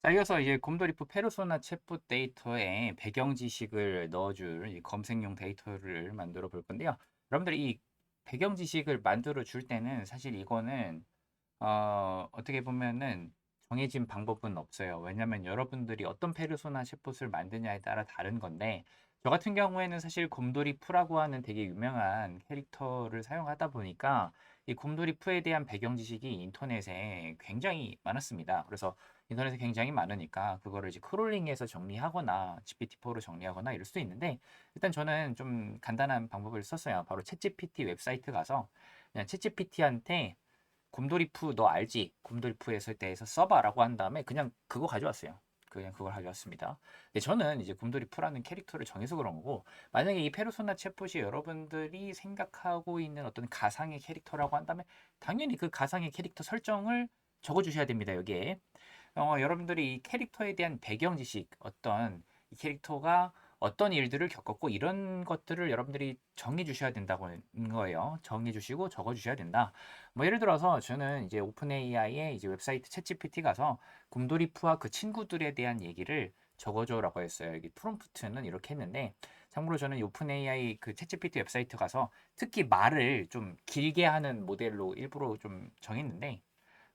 자, 이어서 이제 곰돌이프 페르소나 챗봇 데이터에 배경 지식을 넣어줄 이 검색용 데이터를 만들어 볼 건데요. 여러분들이 이 배경 지식을 만들어 줄 때는 사실 이거는 어떻게 보면은 정해진 방법은 없어요. 왜냐면 여러분들이 어떤 페르소나 챗봇을 만드냐에 따라 다른 건데, 저 같은 경우에는 사실 곰돌이 푸라고 하는 되게 유명한 캐릭터를 사용하다 보니까 이 곰돌이 푸에 대한 배경 지식이 인터넷에 굉장히 많았습니다. 그래서 인터넷에 굉장히 많으니까 그거를 이제 크롤링해서 정리하거나 GPT-4로 정리하거나 이럴 수도 있는데, 일단 저는 좀 간단한 방법을 썼어요. 바로 챗GPT 웹사이트 가서 그냥 챗GPT한테 곰돌이푸 너 알지? 곰돌이푸에 대해서 써봐라고 한 다음에 그냥 그거 가져왔어요. 그냥 그걸 가져왔습니다. 근데 저는 이제 곰돌이푸라는 캐릭터를 정해서 그런 거고, 만약에 이 페르소나 챗봇이 여러분들이 생각하고 있는 어떤 가상의 캐릭터라고 한다면 당연히 그 가상의 캐릭터 설정을 적어주셔야 됩니다. 여기에 여러분들이 이 캐릭터에 대한 배경 지식, 어떤 이 캐릭터가 어떤 일들을 겪었고 이런 것들을 여러분들이 정해 주셔야 된다고 하는 거예요. 정해 주시고 적어 주셔야 된다. 뭐 예를 들어서 저는 이제 오픈 AI의 이제 웹사이트 챗GPT 가서 곰돌이푸와 그 친구들에 대한 얘기를 적어줘라고 했어요. 여기 프롬프트는 이렇게 했는데, 참고로 저는 이 오픈 AI 그 챗GPT 웹사이트 가서 특히 말을 좀 길게 하는 모델로 일부러 좀 정했는데,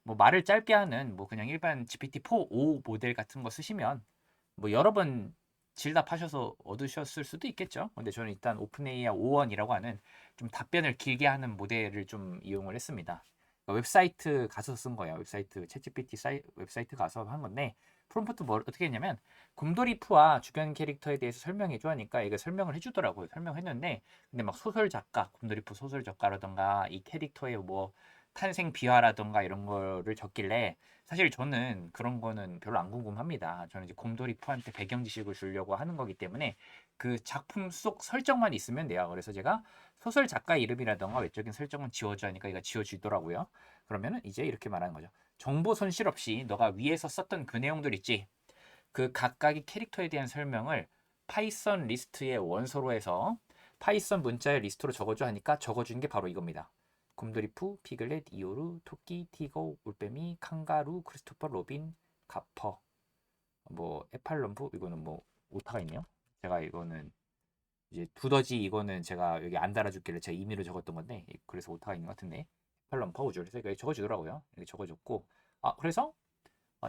뭐 말을 짧게 하는 뭐 그냥 일반 GPT-4 5 모델 같은 거 쓰시면 뭐 여러 번 질답하셔서 얻으셨을 수도 있겠죠. 근데 저는 일단 오픈AI 5원이라고 하는 좀 답변을 길게 하는 모델을 좀 이용을 했습니다. 그러니까 웹사이트 가서 쓴 거예요. 웹사이트 챗GPT 웹사이트 가서 한 건데, 프롬프트 뭐 어떻게 했냐면 곰돌이푸와 주변 캐릭터에 대해서 설명해 줘 하니까 이거 설명을 해주더라고요. 설명했는데 근데 막 소설 작가, 곰돌이푸 소설 작가라던가 이 캐릭터의 뭐 탄생 비화라던가 이런 거를 적길래 사실 저는 그런 거는 별로 안 궁금합니다. 저는 이제 곰돌이푸한테 배경 지식을 주려고 하는 거기 때문에 그 작품 속 설정만 있으면 돼요. 그래서 제가 소설 작가 이름이라던가 외적인 설정은 지워줘 하니까 얘가 지워지더라고요. 그러면은 이제 이렇게 말하는 거죠. 정보 손실 없이 너가 위에서 썼던 그 내용들 있지? 그 각각의 캐릭터에 대한 설명을 파이썬 리스트의 원소로 해서 파이썬 문자의 리스트로 적어줘 하니까 적어준 게 바로 이겁니다. 곰돌이푸, 피글렛, 이오루, 토끼, 티거, 올빼미, 칸가루, 크리스토퍼 로빈, 가퍼, 뭐 에팔럼프, 이거는 뭐 오타가 있네요. 제가 이거는 이제 두더지, 이거는 제가 여기 안 달아줬길래 제가 임의로 적었던 건데 그래서 오타가 있는 것 같은데, 에팔럼퍼 우주, 그래서 이거 적어주더라고요. 이렇게 적어줬고, 그래서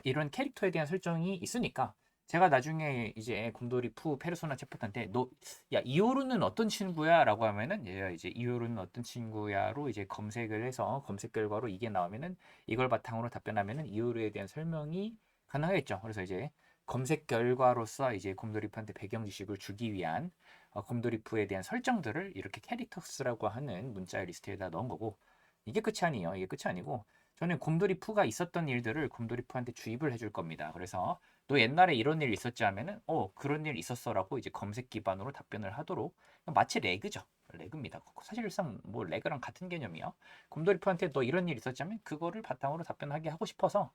이런 캐릭터에 대한 설정이 있으니까 제가 나중에 이제 곰돌이 푸 페르소나 챗봇한테 너, 야, 이오루는 어떤 친구야? 라고 하면은 얘가 이제 이오루는 어떤 친구야로 이제 검색을 해서 검색 결과로 이게 나오면은 이걸 바탕으로 답변하면은 이오루에 대한 설명이 가능하겠죠. 그래서 이제 검색 결과로서 이제 곰돌이푸한테 배경 지식을 주기 위한 곰돌이푸에 대한 설정들을 이렇게 캐릭터스라고 하는 문자 리스트에다 넣은 거고, 이게 끝이 아니에요. 이게 끝이 아니고 저는 곰돌이푸가 있었던 일들을 곰돌이푸한테 주입을 해줄 겁니다. 그래서 너 옛날에 이런 일 있었지 하면은 그런 일 있었어라고 이제 검색 기반으로 답변을 하도록, 마치 레그죠. 레그입니다. 사실상 뭐 레그랑 같은 개념이요. 곰돌이푸한테 너 이런 일 있었지 하면 그거를 바탕으로 답변하게 하고 싶어서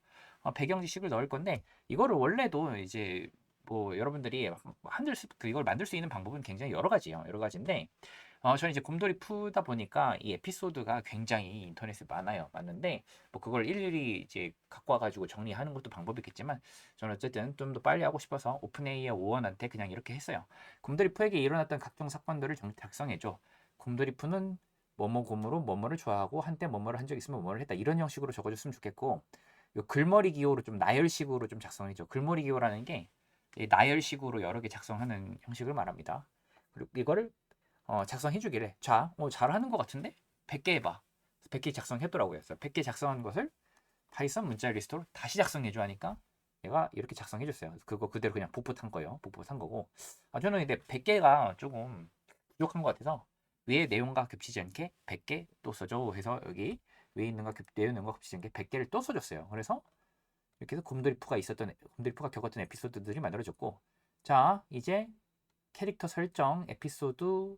배경 지식을 넣을 건데, 이거를 원래도 이제 뭐 여러분들이 이걸 만들 수 있는 방법은 굉장히 여러 가지요. 여러 가지인데 저는 이제 곰돌이 푸다 보니까 이 에피소드가 굉장히 인터넷에 많아요. 많은데 뭐 그걸 일일이 이제 갖고 와가지고 정리하는 것도 방법이겠지만, 저는 어쨌든 좀 더 빨리 하고 싶어서 오픈AI 오원한테 그냥 이렇게 했어요. 곰돌이 푸에게 일어났던 각종 사건들을 작성해줘. 곰돌이 푸는 뭐뭐 곰으로 뭐뭐를 좋아하고 한때 뭐뭐를 한 적 있으면 뭐뭐를 했다. 이런 형식으로 적어줬으면 좋겠고, 요 글머리 기호로 좀 나열식으로 좀 작성해줘. 글머리 기호라는 게 나열식으로 여러 개 작성하는 형식을 말합니다. 그리고 이거를 작성해 주기를, 자, 잘하는 것 같은데? 100개 해봐. 100개 작성했더라고요. 그래서 100개 작성한 것을 파이썬 문자 리스트로 다시 작성해 줘 하니까 얘가 이렇게 작성해 줬어요. 그거 그대로 그냥 복붙한 거예요. 복붙한 거고. 저는 근데 100개가 조금 부족한 것 같아서 위에 내용과 겹치지 않게 100개 또 써줘 해서 여기 위에 있는 거 내용과 겹치지 않게 100개를 또 써줬어요. 그래서 이렇게 해서 곰돌이푸가 겪었던 에피소드들이 만들어졌고, 자, 이제 캐릭터 설정 에피소드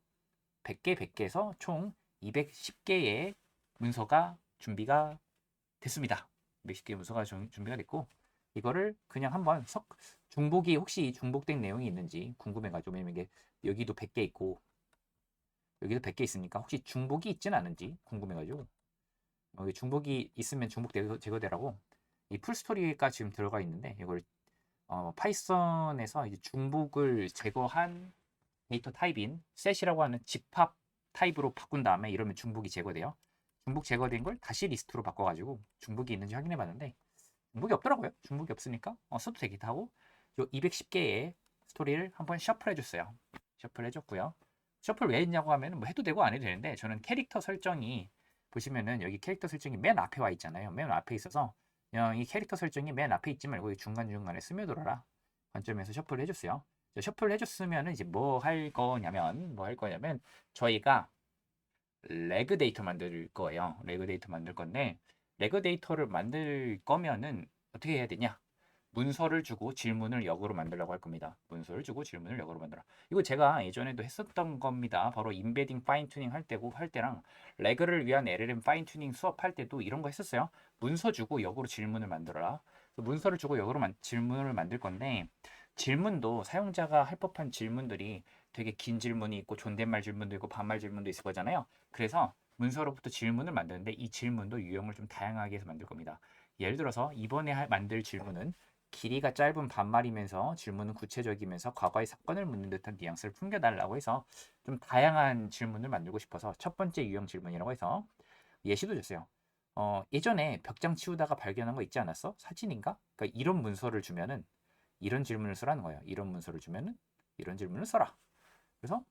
100개, 100개에서 총 210개의 문서가 준비가 됐습니다. 210개의 문서가 준비가 됐고, 이거를 그냥 한번 중복이 혹시 중복된 내용이 있는지 궁금해가지고, 왜냐면 이게 여기도 100개 있고 여기도 100개 있으니까 혹시 중복이 있지는 않은지 궁금해가지고, 중복이 있으면 중복 제거되라고 이 풀스토리가 지금 들어가 있는데 이걸 파이썬에서 이제 중복을 제거한 데이터 타입인 set이라고 하는 집합 타입으로 바꾼 다음에 이러면 중복이 제거돼요. 중복 제거된 걸 다시 리스트로 바꿔가지고 중복이 있는지 확인해 봤는데 중복이 없더라고요. 중복이 없으니까 써도 되기도 하고 요 210개의 스토리를 한번 셔플 해줬어요. 셔플 해줬고요. 셔플 왜 했냐고 하면 뭐 해도 되고 안 해도 되는데 저는 캐릭터 설정이 보시면은 여기 캐릭터 설정이 맨 앞에 와 있잖아요. 맨 앞에 있어서 그냥 이 캐릭터 설정이 맨 앞에 있지 말고 중간중간에 스며들어라 관점에서 셔플을 해줬어요. 셔플을 해줬으면 이제 뭐 할 거냐면 저희가 레그 데이터 만들 거예요. 레그 데이터 만들 건데 레그 데이터를 만들 거면은 어떻게 해야 되냐? 문서를 주고 질문을 역으로 만들라고 할 겁니다. 문서를 주고 질문을 역으로 만들어. 이거 제가 예전에도 했었던 겁니다. 바로 인베딩 파인 튜닝 할 때랑 레그를 위한 LLM 파인 튜닝 수업할 때도 이런 거 했었어요. 문서 주고 역으로 질문을 만들어라. 문서를 주고 역으로 질문을 만들 건데 질문도 사용자가 할 법한 질문들이 되게 긴 질문이 있고 존댓말 질문도 있고 반말 질문도 있을 거잖아요. 그래서 문서로부터 질문을 만드는데 이 질문도 유형을 좀 다양하게 해서 만들 겁니다. 예를 들어서 이번에 만들 질문은 길이가 짧은 반말이면서 질문은 구체적이면서 과거의 사건을 묻는 듯한 뉘앙스를 풍겨달라고 해서 좀 다양한 질문을 만들고 싶어서 첫 번째 유형 질문이라고 해서 예시도 줬어요. 예전에 벽장 치우다가 발견한 거 있지 않았어? 사진인가? 그러니까 이런 문서를 주면은 이런 질문을 쓰라는 거예요. 이런 문서를 주면은 이런 질문을 써라. 그래서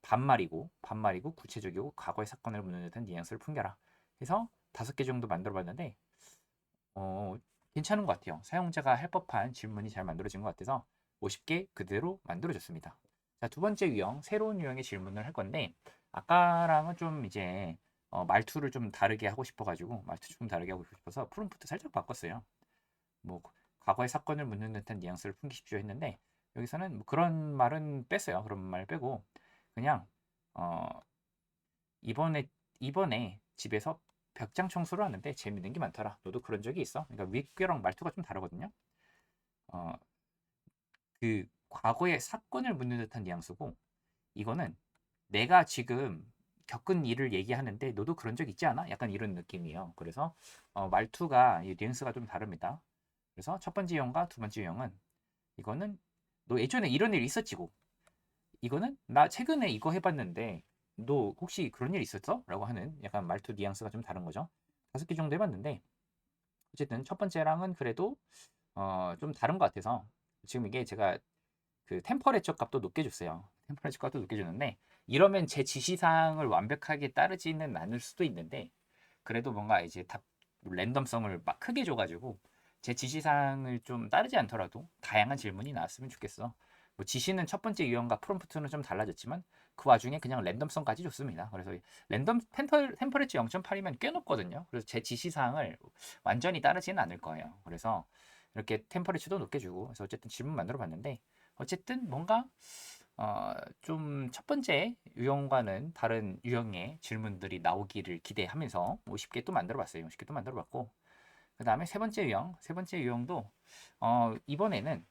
반말이고 구체적이고 과거의 사건을 묻는 듯한 뉘앙스를 풍겨라. 해서 5개 정도 만들어 봤는데 어, 괜찮은 것 같아요. 사용자가 할 법한 질문이 잘 만들어진 것 같아서 50개 그대로 만들어졌습니다. 자, 두 번째 유형, 새로운 유형의 질문을 할 건데 아까랑은 좀 이제 말투를 좀 다르게 하고 싶어가지고 말투 좀 다르게 하고 싶어서 프롬프트 살짝 바꿨어요. 뭐 과거의 사건을 묻는 듯한 뉘앙스를 풍기십시오 했는데 여기서는 뭐 그런 말은 뺐어요. 그런 말 빼고 그냥 어, 이번에 집에서 벽장 청소를 하는데 재밌는 게 많더라. 너도 그런 적이 있어? 그러니까 윗귀랑 말투가 좀 다르거든요. 어, 그 과거의 사건을 묻는 듯한 뉘앙스고 이거는 내가 지금 겪은 일을 얘기하는데 너도 그런 적 있지 않아? 약간 이런 느낌이에요. 그래서 말투가 이 뉘앙스가 좀 다릅니다. 그래서 첫 번째 유형과 두 번째 유형은 이거는 너 예전에 이런 일 있었지고 이거는 나 최근에 이거 해봤는데 너 혹시 그런 일 있었어? 라고 하는 약간 말투 뉘앙스가 좀 다른 거죠. 5개 정도 해봤는데 어쨌든 첫 번째랑은 그래도 좀 다른 것 같아서 지금 이게 제가 그 템퍼레처 값도 높게 줬어요. 템퍼레처 값도 높게 줬는데 이러면 제 지시사항을 완벽하게 따르지는 않을 수도 있는데 그래도 뭔가 이제 다 랜덤성을 막 크게 줘가지고 제 지시사항을 좀 따르지 않더라도 다양한 질문이 나왔으면 좋겠어. 뭐 지시는 첫 번째 유형과 프롬프트는 좀 달라졌지만 그 와중에 그냥 랜덤성까지 줬습니다. 그래서 랜덤 템퍼레처 0.8이면 꽤 높거든요. 그래서 제 지시사항을 완전히 따르지는 않을 거예요. 그래서 이렇게 템퍼레처도 높게 주고 그래서 어쨌든 질문 만들어 봤는데 어쨌든 뭔가 좀 첫 번째 유형과는 다른 유형의 질문들이 나오기를 기대하면서 50개 또 만들어 봤어요. 50개 또 만들어 봤고 그 다음에 세 번째 유형도 이번에는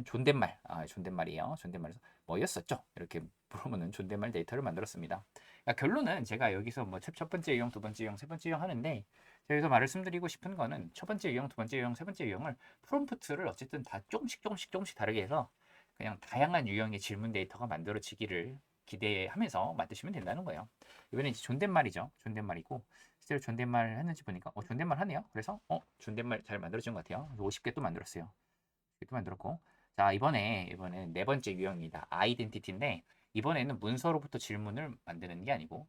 존댓말, 존댓말이에요. 존댓말에서 뭐였었죠? 이렇게 물어보는 존댓말 데이터를 만들었습니다. 그러니까 결론은 제가 여기서 뭐 첫 번째 유형, 두 번째 유형, 세 번째 유형 하는데 제가 여기서 말씀드리고 싶은 거는 첫 번째 유형, 두 번째 유형, 세 번째 유형을 프롬프트를 어쨌든 다 조금씩 다르게 해서 그냥 다양한 유형의 질문 데이터가 만들어지기를 기대하면서 만드시면 된다는 거예요. 이번에 이제 존댓말이죠. 존댓말이고 실제로 존댓말 했는지 보니까 존댓말 하네요. 그래서 존댓말 잘 만들어진 것 같아요. 50개 또 만들었어요. 50개 또 만들었고 자 이번에 네 번째 유형입니다. 아이덴티티인데 이번에는 문서로부터 질문을 만드는 게 아니고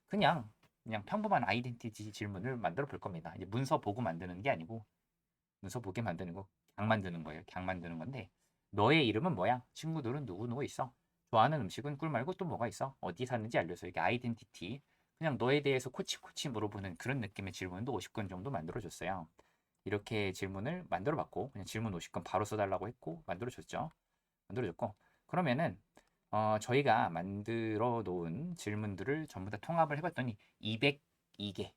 그냥 평범한 아이덴티티 질문을 만들어 볼 겁니다. 이제 문서 보고 만드는 게 아니고 문서 보게 만드는 거, 강 만드는 거예요. 강 만드는 건데 너의 이름은 뭐야? 친구들은 누구 있어? 좋아하는 음식은 꿀 말고 또 뭐가 있어? 어디 사는지 알려서 이게 아이덴티티 그냥 너에 대해서 코치코치 물어보는 그런 느낌의 질문도 50건 정도 만들어줬어요. 이렇게 질문을 만들어봤고 그냥 질문 50건 바로 써달라고 했고 만들어줬죠. 만들어줬고 그러면은 저희가 만들어 놓은 질문들을 전부 다 통합을 해봤더니 202개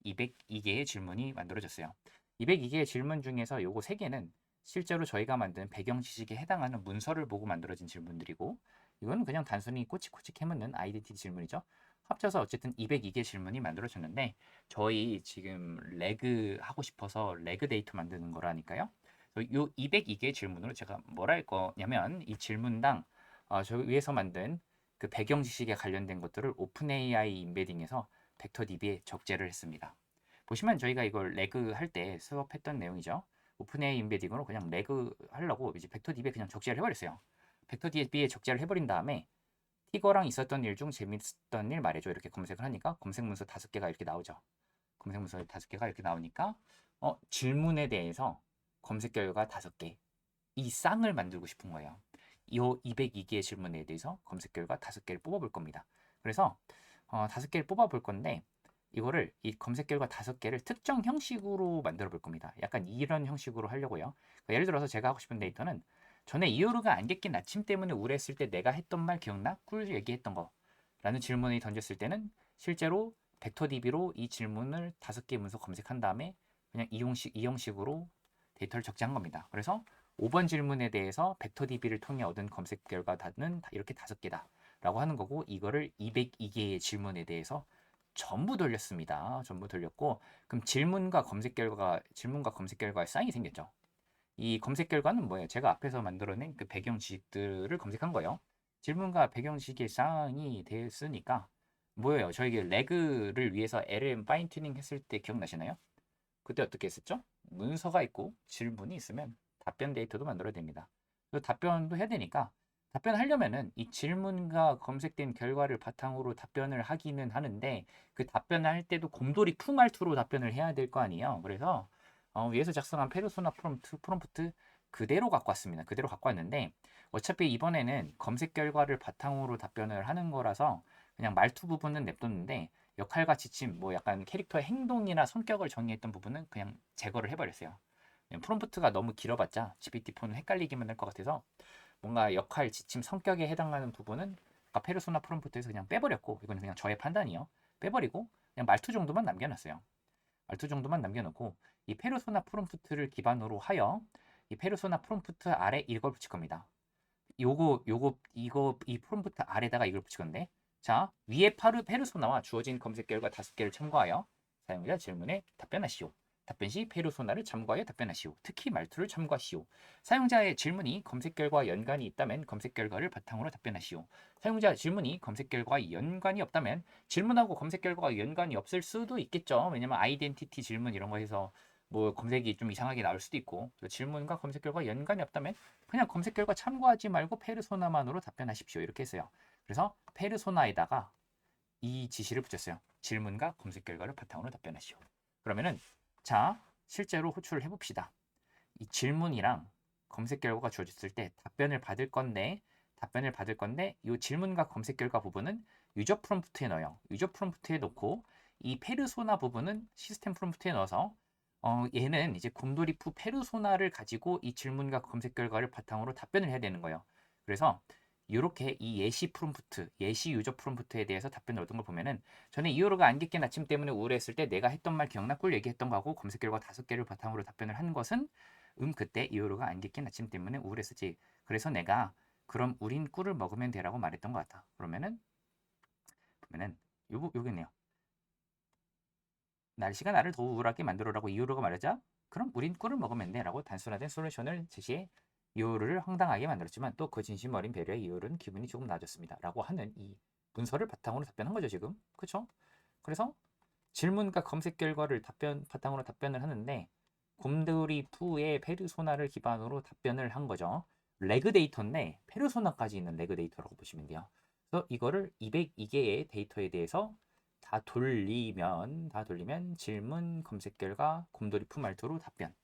202개의 질문이 만들어졌어요. 202개의 질문 중에서 요거 3개는 실제로 저희가 만든 배경 지식에 해당하는 문서를 보고 만들어진 질문들이고 이거는 그냥 단순히 꼬치꼬치 캐묻는 아이덴티티 질문이죠. 합쳐서 어쨌든 202개 질문이 만들어졌는데 저희 지금 레그 하고 싶어서 레그 데이터 만드는 거라니까요. 요 202개의 질문으로 제가 뭘 할 거냐면 이 질문당 저 위에서 만든 그 배경 지식에 관련된 것들을 오픈AI 임베딩에서 벡터DB에 적재를 했습니다. 보시면 저희가 이걸 레그 할 때 수업했던 내용이죠. 오픈AI 임베딩으로 그냥 레그 하려고 이제 벡터DB에 그냥 적재를 해버렸어요. 벡터DB에 적재를 해버린 다음에 티거랑 있었던 일 중 재밌었던 일 말해줘 이렇게 검색을 하니까 검색 문서 5개가 이렇게 나오죠. 검색 문서 5개가 이렇게 나오니까 질문에 대해서 검색 결과 5개 이 쌍을 만들고 싶은 거예요. 이 202개의 질문에 대해서 검색 결과 5개를 뽑아볼 겁니다. 그래서 5개를 뽑아볼 건데 이거를 이 검색 결과 5개를 특정 형식으로 만들어 볼 겁니다. 약간 이런 형식으로 하려고요. 그러니까 예를 들어서 제가 하고 싶은 데이터는 전에 이오르가 안개 낀 아침 때문에 우울했을 때 내가 했던 말 기억나? 꿀 얘기했던 거 라는 질문을 던졌을 때는 실제로 벡터DB로 이 질문을 5개 문서 검색한 다음에 그냥 이 형식으로 데이터를 적재한 겁니다. 그래서 5번 질문에 대해서 벡터DB를 통해 얻은 검색 결과는 이렇게 5개다 라고 하는 거고 이거를 202개의 질문에 대해서 전부 돌렸습니다. 전부 돌렸고 그럼 질문과 검색 결과의 쌍이 생겼죠. 이 검색 결과는 뭐예요? 제가 앞에서 만들어낸 그 배경 지식들을 검색한 거예요. 질문과 배경 지식의 쌍이 됐으니까 뭐예요? 저희 레그를 위해서 LM 파인 튜닝 했을 때 기억나시나요? 그때 어떻게 했었죠? 문서가 있고 질문이 있으면 답변 데이터도 만들어야 됩니다. 그 답변도 해야 되니까 답변하려면은 이 질문과 검색된 결과를 바탕으로 답변을 하기는 하는데 그 답변을 할 때도 곰돌이 푸말투로 답변을 해야 될 거 아니에요. 그래서 위에서 작성한 페르소나 프롬프트 그대로 갖고 왔습니다. 그대로 갖고 왔는데 어차피 이번에는 검색 결과를 바탕으로 답변을 하는 거라서 그냥 말투 부분은 냅뒀는데 역할과 지침, 뭐 약간 캐릭터의 행동이나 성격을 정의했던 부분은 그냥 제거를 해버렸어요. 프롬프트가 너무 길어봤자 GPT-4는 헷갈리기만 할 것 같아서 뭔가 역할, 지침, 성격에 해당하는 부분은 아까 페르소나 프롬프트에서 그냥 빼버렸고 이건 그냥 저의 판단이요. 빼버리고 그냥 말투 정도만 남겨놨어요. 말투 정도만 남겨놓고 이 페르소나 프롬프트를 기반으로 하여 이 페르소나 프롬프트 아래 이걸 붙일 겁니다. 이 프롬프트 아래다가 이걸 붙일 건데 자 위에 페르소나와 주어진 검색 결과 5개를 참고하여 사용자 질문에 답변하시오. 답변 시 페르소나를 참고하여 답변하시오. 특히 말투를 참고하시오. 사용자의 질문이 검색 결과와 연관이 있다면 검색 결과를 바탕으로 답변하시오. 사용자 질문이 검색 결과와 연관이 없다면 질문하고 검색 결과가 연관이 없을 수도 있겠죠. 왜냐면 아이덴티티 질문 이런 거 해서 뭐 검색이 좀 이상하게 나올 수도 있고 질문과 검색 결과 연관이 없다면 그냥 검색 결과 참고하지 말고 페르소나만으로 답변하십시오. 이렇게 했어요. 그래서 페르소나에다가 이 지시를 붙였어요. 질문과 검색 결과를 바탕으로 답변하시오. 그러면은 자 실제로 호출을 해봅시다. 이 질문이랑 검색 결과가 주어졌을 때 답변을 받을 건데 이 질문과 검색 결과 부분은 유저 프롬프트에 넣어요. 유저 프롬프트에 넣고 이 페르소나 부분은 시스템 프롬프트에 넣어서 얘는 이제 곰돌이푸 페르소나를 가지고 이 질문과 검색 결과를 바탕으로 답변을 해야 되는 거예요. 그래서 이렇게 이 예시 유저 프롬프트에 대해서 답변을 얻은 걸 보면은 전에 이오르가 안개 낀 아침 때문에 우울했을 때 내가 했던 말 기억나? 꿀 얘기했던 거하고 검색 결과 5개를 바탕으로 답변을 한 것은 그때 이오르가 안개 낀 아침 때문에 우울했었지. 그래서 내가 그럼 우린 꿀을 먹으면 되라고 말했던 것 같아. 그러면은 보면은 요거네요. 날씨가 나를 더 우울하게 만들어라고 이오르가 말하자 그럼 우린 꿀을 먹으면 돼 라고 단순화된 솔루션을 제시해 이오르를 황당하게 만들었지만 또 그 진심 어린 배려에 이오르는 기분이 조금 나아졌습니다 라고 하는 이 문서를 바탕으로 답변한 거죠 지금. 그쵸? 그래서 질문과 검색 결과를 바탕으로 답변을 하는데 곰돌이 푸의 페르소나를 기반으로 답변을 한 거죠. 레그 데이터인데 페르소나까지 있는 레그 데이터라고 보시면 돼요. 그래서 이거를 202개의 데이터에 대해서 다 돌리면 질문 검색 결과 곰돌이 푸 말투로 답변.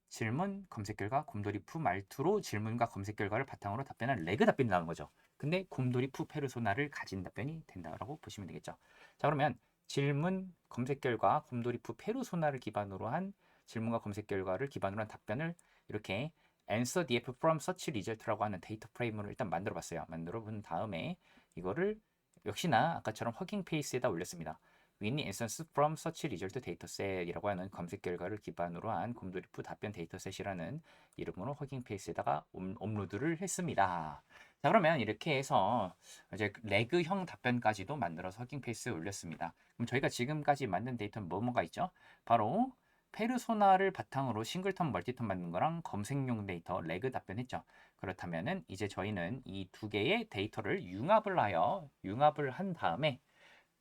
질문 검색 결과 곰돌이 푸 말투로 질문과 검색 결과를 바탕으로 답변한 레그 답변이 나오는 거죠. 근데 곰돌이 푸 페르소나를 가진 답변이 된다라고 보시면 되겠죠. 자 그러면 질문 검색 결과 곰돌이 푸 페르소나를 기반으로 한 질문과 검색 결과를 기반으로 한 답변을 이렇게 answer df from search result라고 하는 데이터 프레임을 일단 만들어 봤어요. 만들어 본 다음에 이거를 역시나 아까처럼 허깅 페이스에다 올렸습니다. win instance from search result dataset이라고 하는 검색 결과를 기반으로 한 곰돌이푸 답변 데이터셋이라는 이름으로 허깅 페이스에다가 업로드를 했습니다. 자 그러면 이렇게 해서 이제 레그형 답변까지도 만들어서 허깅 페이스에 올렸습니다. 그럼 저희가 지금까지 만든 데이터는 뭐가 있죠? 바로 페르소나를 바탕으로 싱글턴, 멀티턴 만든 거랑 검색용 데이터 레그 답변했죠. 그렇다면은 이제 저희는 이 두 개의 데이터를 융합을 한 다음에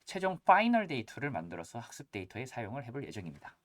최종 파이널 데이터를 만들어서 학습 데이터에 사용을 해볼 예정입니다.